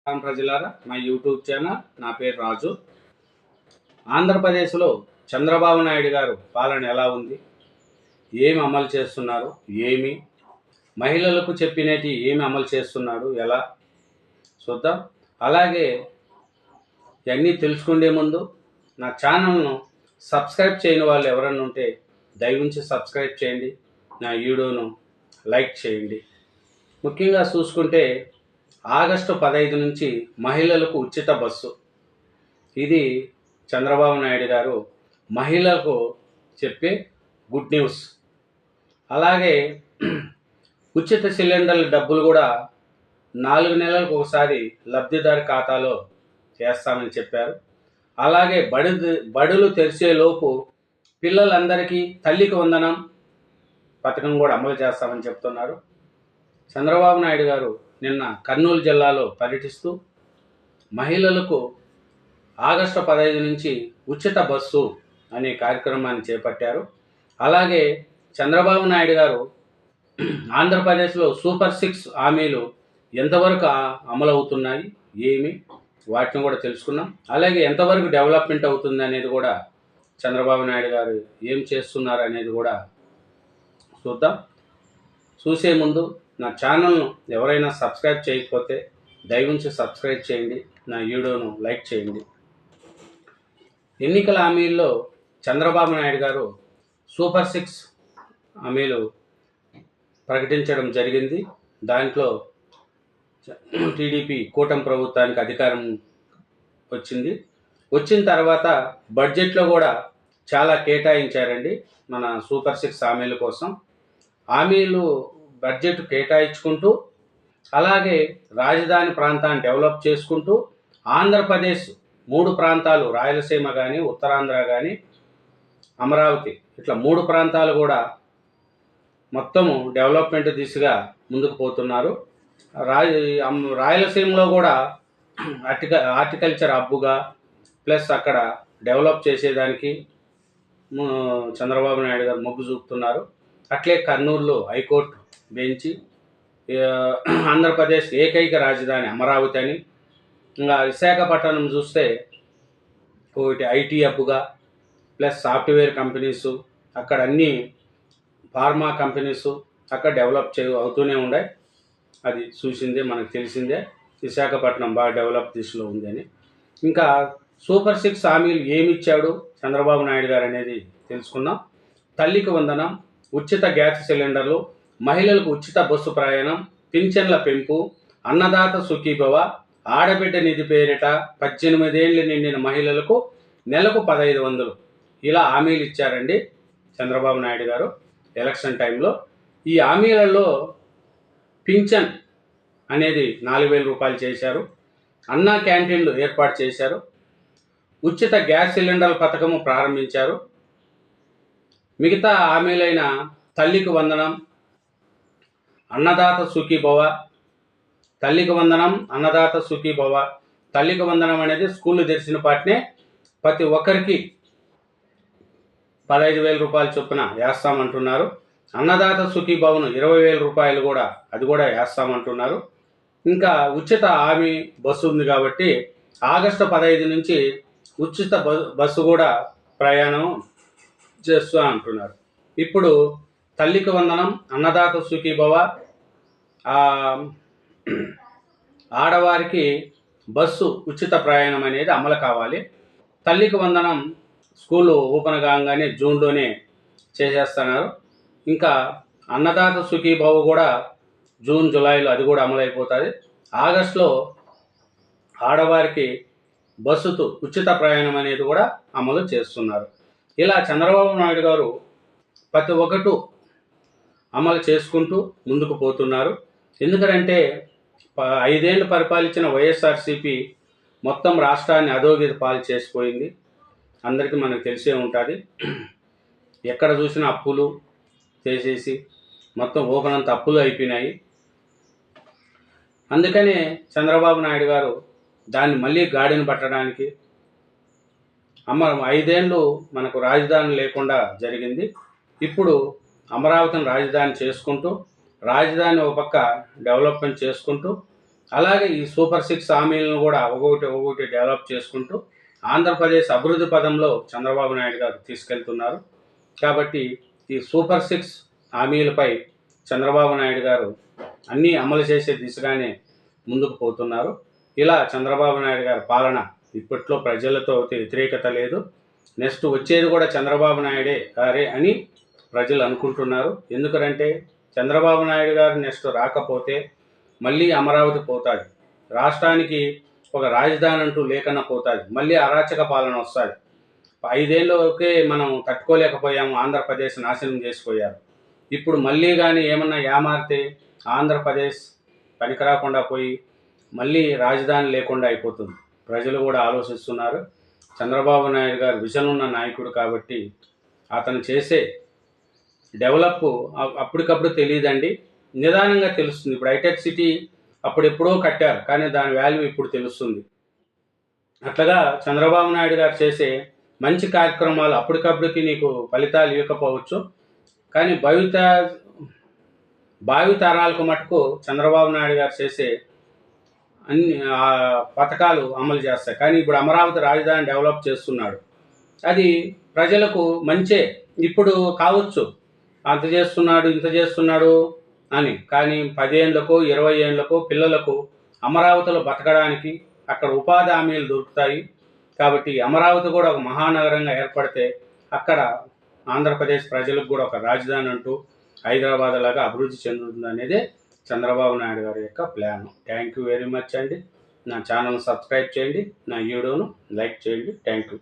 ప్రజలారా, మా YouTube channel. నా పేరు రాజు. ఆంధ్రప్రదేశ్లో చంద్రబాబు నాయుడు గారు పాలన ఎలా ఉంది, ఏమి అమలు చేస్తున్నారు, ఏమి మహిళలకు చెప్పినవి ఏమి అమలు చేస్తున్నాడు, ఎలా చూద్దాం. అలాగే ఇవన్నీ తెలుసుకునే ముందు నా ఛానల్ను సబ్స్క్రైబ్ చేయని వాళ్ళు ఎవరన్నా ఉంటే దయవుంచి సబ్స్క్రైబ్ చేయండి, నా వీడియోను లైక్ చేయండి. ముఖ్యంగా చూసుకుంటే ఆగస్టు 15 నుంచి మహిళలకు ఉచిత బస్సు. ఇది చంద్రబాబు నాయుడు గారు మహిళలకు చెప్పే గుడ్ న్యూస్. అలాగే ఉచిత సిలిండర్ల డబ్బులు కూడా 4 నెలలకు ఒకసారి లబ్ధిదారు ఖాతాలో వేస్తామని చెప్పారు. అలాగే బడులు తెరిచేలోపు పిల్లలందరికీ తల్లికి వందనం పథకం కూడా అమలు చేస్తామని చెప్తున్నారు. చంద్రబాబు నాయుడు గారు నిన్న కర్నూలు జిల్లాలో పర్యటిస్తూ మహిళలకు ఆగస్టు 15 నుంచి ఉచిత బస్సు అనే కార్యక్రమాన్ని చేపట్టారు. అలాగే చంద్రబాబు నాయుడు గారు ఆంధ్రప్రదేశ్లో సూపర్ 6 హామీలు ఎంతవరకు అమలవుతున్నాయి, ఏమి వాటిని కూడా తెలుసుకున్నాం. అలాగే ఎంతవరకు డెవలప్మెంట్ అవుతుంది అనేది కూడా చంద్రబాబు నాయుడు గారు ఏం చేస్తున్నారు అనేది కూడా చూద్దాం. చూసే ముందు నా ఛానల్ను ఎవరైనా సబ్స్క్రైబ్ చేయకపోతే దయవుంచి సబ్స్క్రైబ్ చేయండి, నా వీడియోను లైక్ చేయండి. ఎన్నికల హామీల్లో చంద్రబాబు నాయుడు గారు సూపర్ 6 హామీలు ప్రకటించడం జరిగింది. దాంట్లో టీడీపీ కూటమి ప్రభుత్వానికి అధికారం వచ్చిన తర్వాత బడ్జెట్లో కూడా చాలా కేటాయించారండి. మన సూపర్ 6 హామీల కోసం హామీలు బడ్జెట్ కేటాయించుకుంటూ, అలాగే రాజధాని ప్రాంతాన్ని డెవలప్ చేసుకుంటూ ఆంధ్రప్రదేశ్ 3 ప్రాంతాలు, రాయలసీమ కానీ, ఉత్తరాంధ్ర కానీ, అమరావతి, ఇట్లా 3 ప్రాంతాలు కూడా మొత్తము డెవలప్మెంట్ దిశగా ముందుకు పోతున్నారు. రాయలసీమలో కూడా హార్టికల్చర్ హబ్బుగా ప్లస్ అక్కడ డెవలప్ చేసేదానికి చంద్రబాబు నాయుడు గారు మొగ్గు చూపుతున్నారు. అట్లే కర్నూలులో హైకోర్టు బెంచి, ఆంధ్రప్రదేశ్ ఏకైక రాజధాని అమరావతి అని, ఇంకా విశాఖపట్నం చూస్తే ఒకటి ఐటీ హబ్గా ప్లస్ సాఫ్ట్వేర్ కంపెనీసు, అక్కడ అన్ని ఫార్మా కంపెనీసు అక్కడ డెవలప్ అవుతూనే ఉన్నాయి. అది చూసిందే, మనకు తెలిసిందే. విశాఖపట్నం బాగా డెవలప్ దిశలో ఉందని. ఇంకా సూపర్ 6 హామీలు ఏమిచ్చాడు చంద్రబాబు నాయుడు గారు అనేది తెలుసుకుందాం. తల్లికి వందనం, ఉచిత గ్యాస్ సిలిండర్లు, మహిళలకు ఉచిత బస్సు ప్రయాణం, పింఛన్ల పెంపు, అన్నదాత సుఖీభవ, ఆడబిడ్డ నిధి పేరిట 18 ఏళ్ళు నిండిన మహిళలకు నెలకు 1500 ఇలా హామీలు ఇచ్చారండి చంద్రబాబు నాయుడు గారు ఎలక్షన్ టైంలో. ఈ హామీలలో పింఛన్ అనేది 4000 రూపాయలు చేశారు. అన్నా క్యాంటీన్లు ఏర్పాటు చేశారు. ఉచిత గ్యాస్ సిలిండర్ల పథకము ప్రారంభించారు. మిగతా హామీలైన తల్లికి వందనం, అన్నదాత సుఖీభవ, తల్లికి వందనం, అన్నదాత సుఖీభవ. తల్లికి వందనం అనేది స్కూళ్ళు తెరిచిన పాటనే ప్రతి ఒక్కరికి 15,000 రూపాయల చొప్పున వేస్తామంటున్నారు. అన్నదాత సుఖీభవను 20,000 రూపాయలు కూడా, అది కూడా వేస్తామంటున్నారు. ఇంకా ఉచిత హామీ బస్సు ఉంది కాబట్టి ఆగస్టు 15 నుంచి ఉచిత బస్సు కూడా ప్రయాణం చేస్తూ అంటున్నారు. ఇప్పుడు తల్లికి వందనం, అన్నదాత సుఖీభవ, ఆడవారికి బస్సు ఉచిత ప్రయాణం అనేది అమలు కావాలి. తల్లికి వందనం స్కూలు ఓపెన్ కాగానే జూన్లోనే చేసేస్తున్నారు. ఇంకా అన్నదాత సుఖీభవ కూడా జూన్ జూలైలో అది కూడా అమలైపోతుంది. ఆగస్టులో ఆడవారికి బస్సుతో ఉచిత ప్రయాణం అనేది కూడా అమలు చేస్తున్నారు. ఇలా చంద్రబాబు నాయుడు గారు ప్రతి ఒక్కటి అమలు చేసుకుంటూ ముందుకు పోతున్నారు. ఎందుకంటే 5 ఏళ్ళు పరిపాలించిన వైఎస్ఆర్సీపీ మొత్తం రాష్ట్రాన్ని అధోగతి పాలు చేసిపోయింది. అందరికీ మనకు తెలిసే ఉంటుంది. ఎక్కడ చూసినా అప్పులు చేసేసి మొత్తం ఓపెనంత అప్పులు అయిపోయినాయి. అందుకనే చంద్రబాబు నాయుడు గారు దాన్ని మళ్ళీ గాడిని పట్టడానికి 5 ఏళ్ళు మనకు రాజధాని లేకుండా జరిగింది. ఇప్పుడు అమరావతిని రాజధాని చేసుకుంటూ, రాజధాని ఒక పక్క డెవలప్మెంట్ చేసుకుంటూ, అలాగే ఈ సూపర్ 6 హామీలను కూడా ఒక్కొక్కటి డెవలప్ చేసుకుంటూ ఆంధ్రప్రదేశ్ అభివృద్ధి పదంలో చంద్రబాబు నాయుడు గారు తీసుకెళ్తున్నారు. కాబట్టి ఈ సూపర్ 6 హామీలపై చంద్రబాబు నాయుడు గారు అన్నీ అమలు చేసే దిశగానే ముందుకు పోతున్నారు. ఇలా చంద్రబాబు నాయుడు గారి పాలన ఇప్పట్లో ప్రజలతో వ్యతిరేకత లేదు. నెక్స్ట్ వచ్చేది కూడా చంద్రబాబు నాయుడే గారే అని ప్రజలు అనుకుంటున్నారు. ఎందుకంటే చంద్రబాబు నాయుడు గారు నెక్స్ట్ రాకపోతే మళ్ళీ అమరావతి పోతుంది, రాష్ట్రానికి ఒక రాజధాని అంటూ లేకుండా పోతుంది, మళ్ళీ అరాచక పాలన వస్తుంది. 5 ఏళ్ళకే మనం తట్టుకోలేకపోయాము, ఆంధ్రప్రదేశ్ నాశనం చేసిపోయారు. ఇప్పుడు మళ్ళీ కానీ ఏమన్నా ఏమారితే ఆంధ్రప్రదేశ్ పనికిరాకుండా పోయి మళ్ళీ రాజధాని లేకుండా అయిపోతుంది. ప్రజలు కూడా ఆలోచిస్తున్నారు. చంద్రబాబు నాయుడు గారు విజన్ ఉన్న నాయకుడు కాబట్టి అతను చేసే డెవలప్ అప్పటికప్పుడు తెలియదండి, నిదానంగా తెలుస్తుంది. ఇప్పుడు హైటెక్ సిటీ అప్పుడెప్పుడో కట్టారు, కానీ దాని వాల్యూ ఇప్పుడు తెలుస్తుంది. అట్లాగా చంద్రబాబు నాయుడు గారు చేసే మంచి కార్యక్రమాలు అప్పటికప్పటికి నీకు ఫలితాలు ఇవ్వకపోవచ్చు, కానీ భావి తరాలకు మటుకు చంద్రబాబు నాయుడు గారు చేసే అన్ని పథకాలు అమలు చేస్తాయి. కానీ ఇప్పుడు అమరావతి రాజధాని డెవలప్ చేస్తున్నాడు, అది ప్రజలకు మంచే. ఇప్పుడు కావచ్చు అంత చేస్తున్నాడు ఇంత చేస్తున్నాడు అని, కానీ 10 ఏళ్ళకో 20 ఏళ్ళకో పిల్లలకు అమరావతిలో బతకడానికి అక్కడ ఉపాధి హామీలు దొరుకుతాయి. కాబట్టి అమరావతి కూడా ఒక మహానగరంగా ఏర్పడితే అక్కడ ఆంధ్రప్రదేశ్ ప్రజలకు కూడా ఒక రాజధాని అంటూ హైదరాబాద్ లాగా అభివృద్ధి చెందుతుంది అనేదే చంద్రబాబు నాయుడు గారి యొక్క plan. Thank you very much అండి. నా ఛానల్ సబ్స్క్రైబ్ చేయండి, నా వీడియోను లైక్ చేయండి. Thank you.